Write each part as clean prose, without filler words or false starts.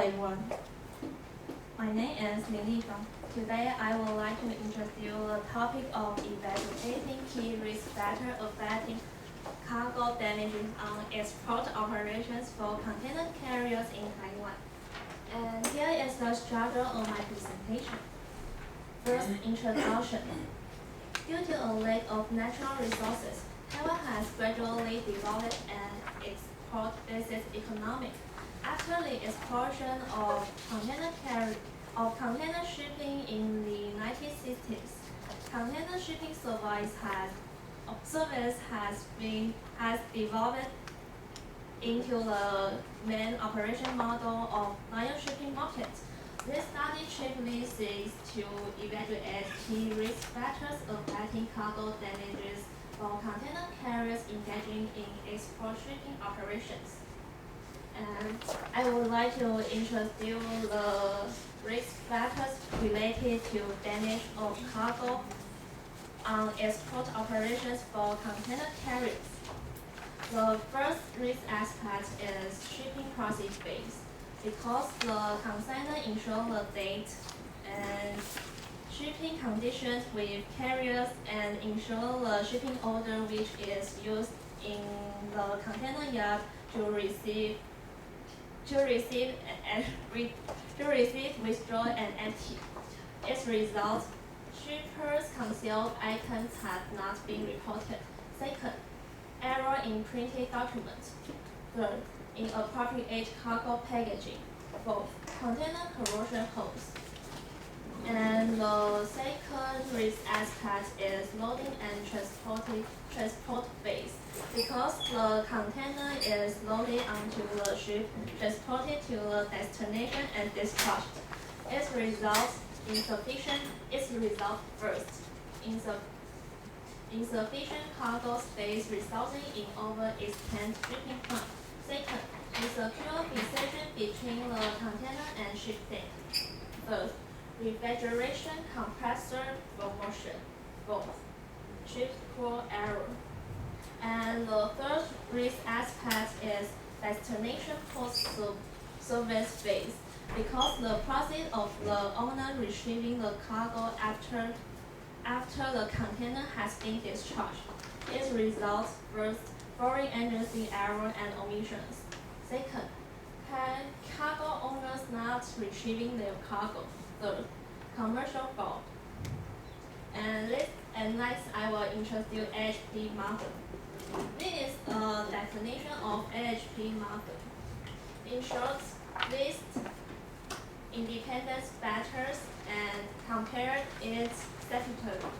Taiwan. My name is Lin Fang. Today I would like to introduce the topic of evaluating key risk factors affecting cargo damages on export operations for container carriers in Taiwan. And here is the structure of my presentation. First, introduction. Due to a lack of natural resources, Taiwan has gradually developed an export-based economy. After the explosion of container shipping in the 1960s, container shipping service has developed into the main operation model of lion shipping market. This study chiefly seeks to evaluate key risk factors affecting cargo damages for container carriers engaging in export shipping operations. And I would like to introduce the risk factors related to damage of cargo on export operations for container carriers. The first risk aspect is shipping process phase, because the consignor ensures the date and shipping conditions with carriers and ensure the shipping order which is used in the container yard to receive, withdraw, and empty. As a result, shippers' concealed items have not been reported. Second, error in printed documents. Third, inappropriate cargo packaging. Fourth, container corrosion holes. And the second risk aspect is loading and transport phase. Because the container is loaded onto the ship, transported to the destination, and discharged. Its result first, insufficient cargo space resulting in overextended shipping time. Second, insecure precision between the container and ship deck. Third, refrigeration compressor promotion. Fourth, ship crew error. And the third risk aspect is destination post-service phase, because the process of the owner retrieving the cargo after the container has been discharged. It results first, foreign agency error and omissions. Second, cargo owners not retrieving their cargo. Third, commercial fraud. And next I will introduce AHP model. This is a definition of AHP model. In short, list independent factors and compare its statutory.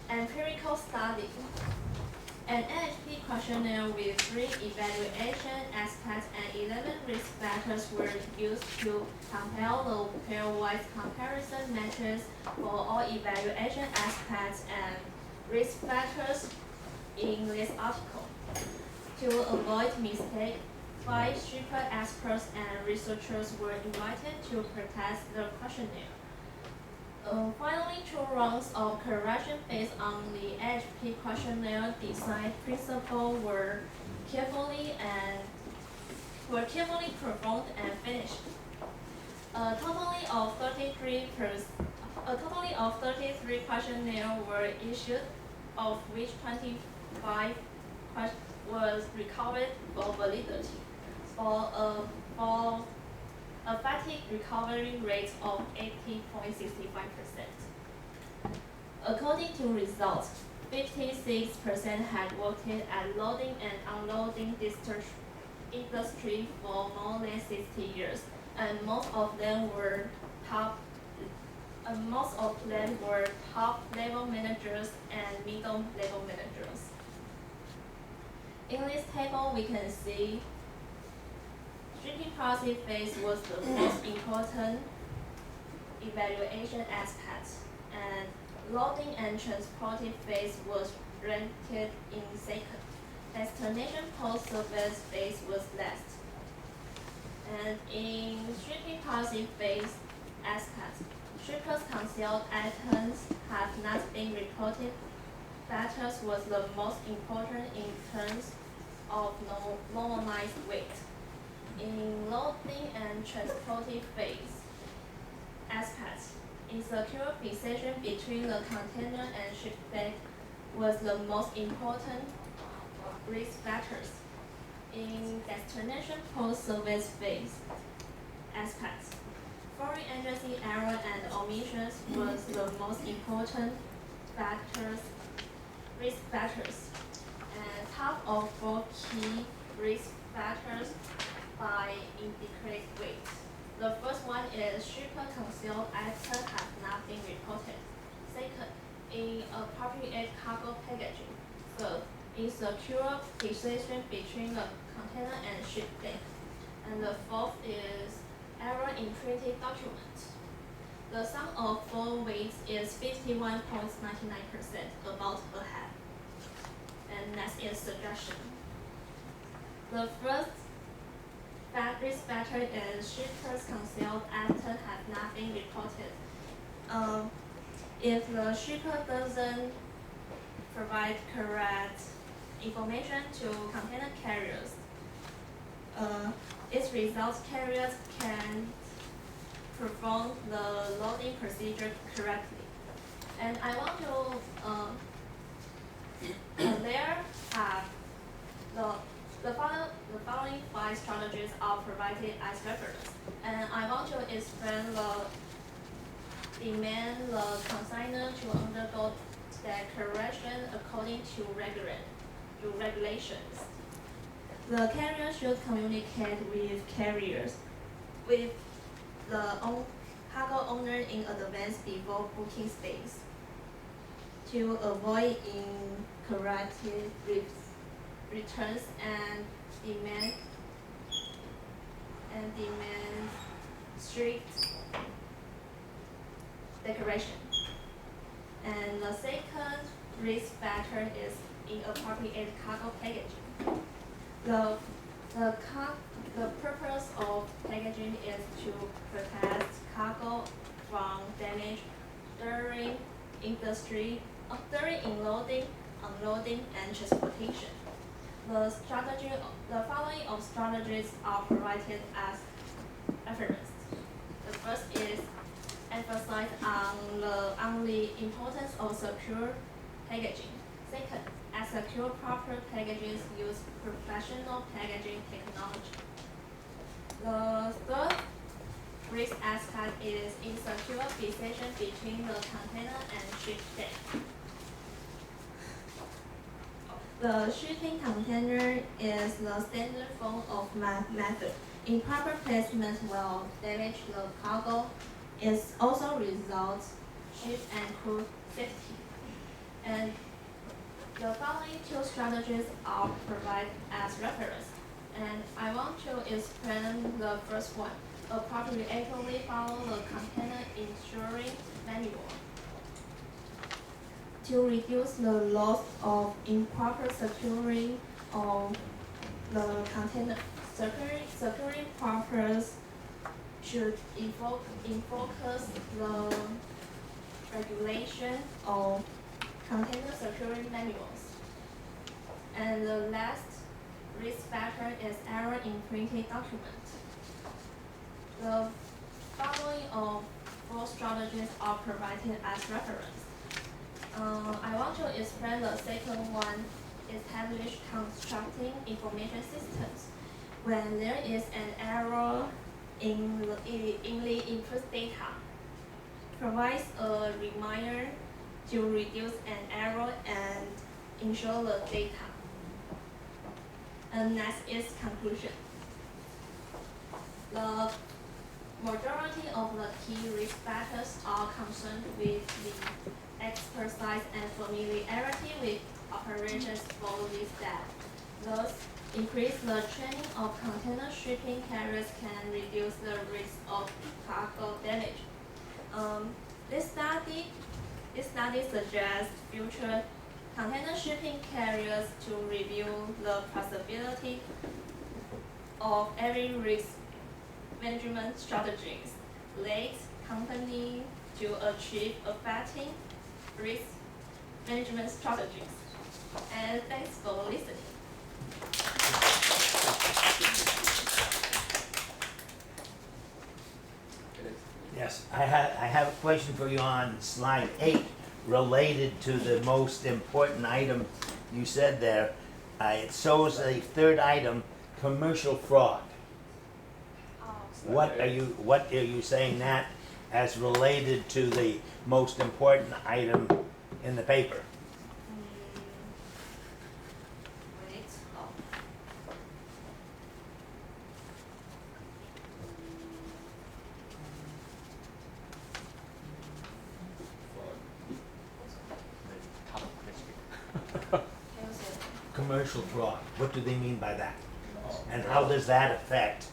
Empirical study. An AHP questionnaire with 3 evaluation aspects and 11 risk factors were used to compile the pairwise comparison methods for all evaluation aspects and risk factors in this article. To avoid mistake, 5 shipper experts and researchers were invited to pretest the questionnaire. Finally, 2 rounds of correction based on the AHP questionnaire design principle were carefully performed and finished. A total of 33 questionnaires were issued, of which 25 was recovered for validity, for a fatigue recovery rate of 80.65%. According to results, 56% had worked at loading and unloading industry for more than 60 years, and most of them were top level managers and middle level managers. In this table, we can see shipping process phase was the most important evaluation aspect, and loading and transporting phase was ranked in second. Destination post-service phase was last. And in shipping process phase aspect, shippers' concealed items have not been reported. Factors was the most important in terms of normalized weight. In loading and transporting phase aspects, insecure precision between the container and ship deck was the most important risk factors. In destination post-service phase aspects, foreign agency error and omissions was the most important risk factors. And top of 4 key risk factors by indicate weight. The first one is shipper concealed items have not been reported. Second, inappropriate cargo packaging. Third, insecure precision between the container and ship deck. And the fourth is error in printed documents. The sum of 4 weights is 51.99%, about a half. And next is suggestion. The first risk factor is shippers concealed items have not been reported. If the shipper doesn't provide correct information to container carriers, its results carriers can perform the loading procedure correctly. And I want to there have the following 5 strategies are provided as reference. And I want to explain demand the consignor to undergo declaration according to regulations. The carrier should communicate with the cargo owner in advance before booking space to avoid incorrect returns and demand strict declaration. And the second risk factor is inappropriate cargo packaging. The purpose of packaging is to protect cargo from damage during loading, unloading, and transportation. The following of strategies are provided as reference. The first is emphasize on the importance of secure packaging. Second, as secure proper packages use professional packaging technology. The third risk aspect is insecure precision between the container and ship deck. The shipping container is the standard form of method. Improper placement will damage the cargo. It also results ship and crew safety. And the following 2 strategies are provided as reference. And I want to explain the first one. Appropriately follow the container insuring manual. To reduce the loss of improper securing of the container, securing purpose should focus the regulation of container securing manuals. And the last risk factor is error in printed documents. The following of 4 strategies are provided as reference. I want to explain the second one, establish constructing information systems. When there is an error in the input data, provides a reminder to reduce an error and ensure the data. And next is conclusion. The majority of the key risk factors are concerned with the expertise and familiarity with operations for this step. Thus, increase the training of container shipping carriers can reduce the risk of cargo damage. This study suggests future container shipping carriers to review the possibility of every risk management strategies lead company to achieve effective risk management strategies. And thanks for listening. Yes, I have a question for you on slide 8, related to the most important item you said there. It shows a third item, commercial fraud. What are you saying that as related to the most important item in the paper? Wait. Oh. Can you say it? Commercial fraud, what do they mean by that? And how does that affect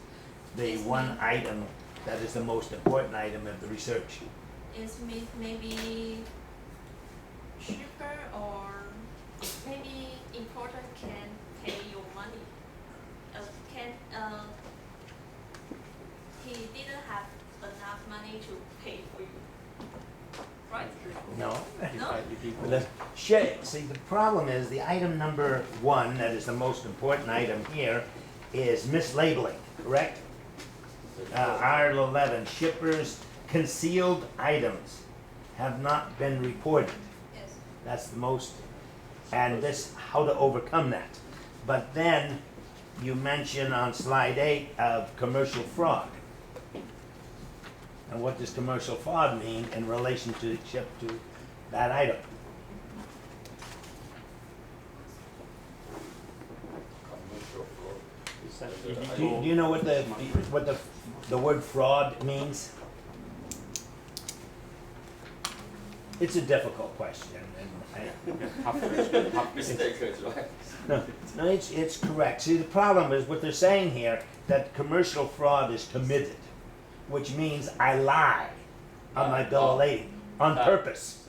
the one item that is the most important item of the research? It's maybe cheaper or maybe important can pay your money. He didn't have enough money to pay for you. Right? No? No? See, the problem is the item number 1, that is the most important item here, is mislabeling, correct? Article 11, shippers' concealed items have not been reported. Yes. That's the most, and this, how to overcome that. But then you mention on slide 8 of commercial fraud. And what does commercial fraud mean in relation to that item? Do you know what the word fraud means? It's a difficult question, and Mistake, right? no, it's correct. See, the problem is what they're saying here, that commercial fraud is committed, which means I lie on my bill of lading on purpose.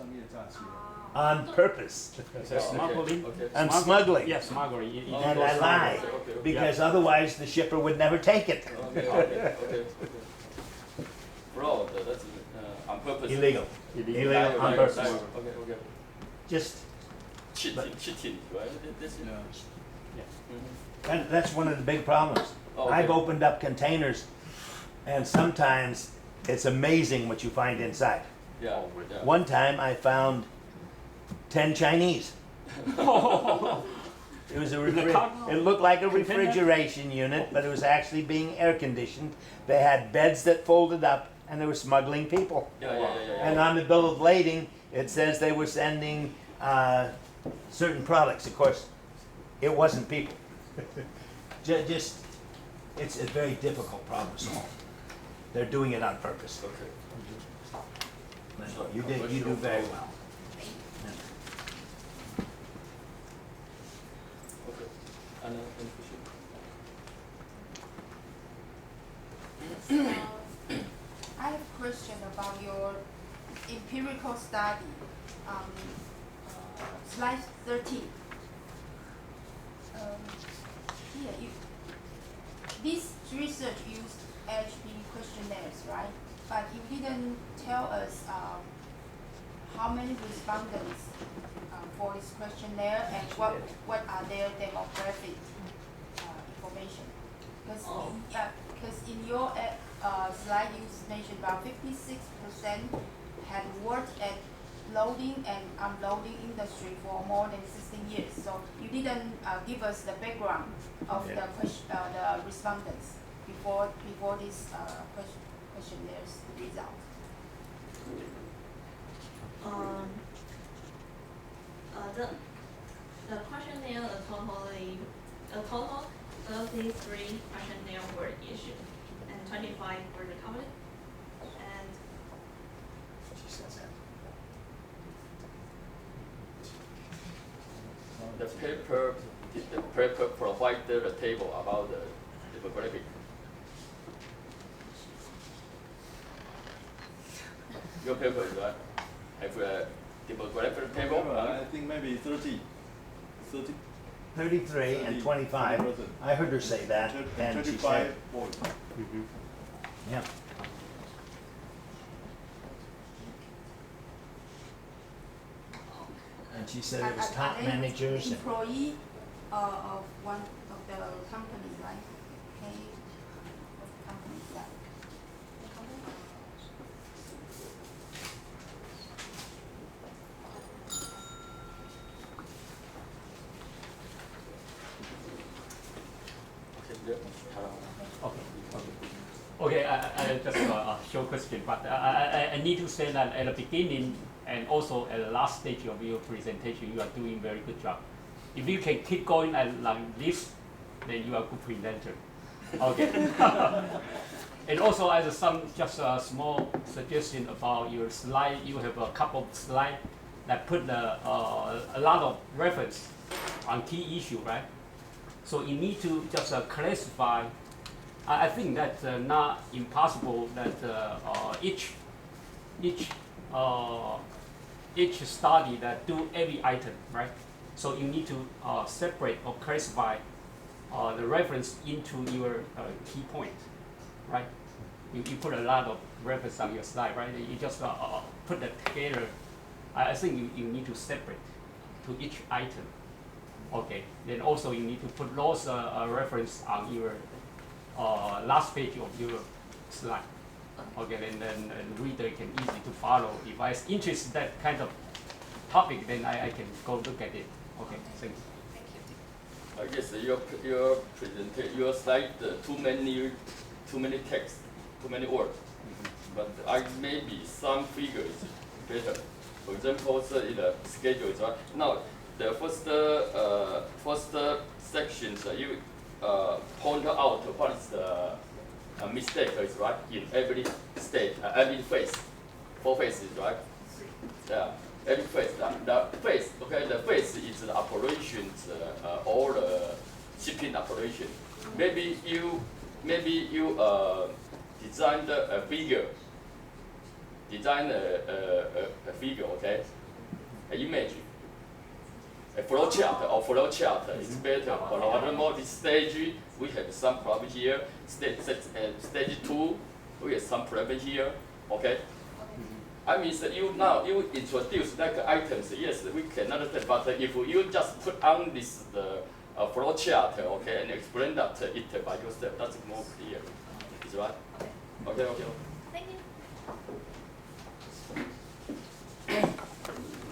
On purpose. Smuggling. Okay. I'm smuggling. Yes, smuggling. And I lie, because otherwise the shipper would never take it. Okay. Fraud, that's on purpose. Illegal. Illegal on purpose. Okay. Just, Cheating, right? This is. and that's one of the big problems. Oh, okay. I've opened up containers, and sometimes it's amazing what you find inside. Yeah. One time I found 10 Chinese. It was it looked like a refrigeration unit, but it was actually being air conditioned. They had beds that folded up, and they were smuggling people. Yeah. And on the bill of lading, it says they were sending certain products. Of course, it wasn't people. Just, it's a very difficult problem to solve. They're doing it on purpose. Okay. You do very well. Okay. Anna, any question? I have a question about your empirical study, slide 13. Here, this research used HP questionnaires, right? But you didn't tell us how many respondents for this questionnaire and what are their demographic information. Because in your slide you mentioned about 56% had worked at loading and unloading industry for more than 16 years. So you didn't give us the background of the respondents before this questionnaires result. The questionnaire, a total 33 questionnaire were issued, and 25 were recovered. And The paper provided a table about the demographic. Your paper is right. Have a demographic table. I think maybe 30. 33 and 25. I heard her say that, and she 25 said, boys. yeah. And she said it was top Are they managers. employee of one of the companies, right? Okay, of the companies that. Okay, I just a short question, but I need to say that at the beginning and also at the last stage of your presentation, you are doing very good job. If you can keep going like this, then you are a good presenter. Okay. And also, as just a small suggestion about your slide, you have a couple of slides that put a lot of reference on key issue, right? So you need to just classify. I think that's not impossible that each study that do every item, right? So you need to separate or classify the reference into your key point, right? You put a lot of reference on your slide, right? You just put that together. I think you need to separate to each item. Okay. Then also you need to put those reference on your last page of your slide. Okay. Then reader can easy to follow. If I interest in that kind of topic, then I can go look at it. Okay. Thank you. I guess your presentation, your slide, too many text, too many words. But maybe some figures better. For example, in the schedule, right? Now the first sections you point out what is the mistake is right in every state, every phase, 4 phases, right? Yeah. Every phase, the phase, okay, the phase is the operations, or the shipping operation. Maybe you designed a figure, okay, an image, a flow chart or flow chart is better. For furthermore, this stage we have some problem here. Stage 2 we have some problem here, okay. I mean, so you introduce like items. Yes, we cannot understand. But if you just put on this flow chart, okay, and explain that it by yourself, that's more clear. Is right? Okay. Thank you.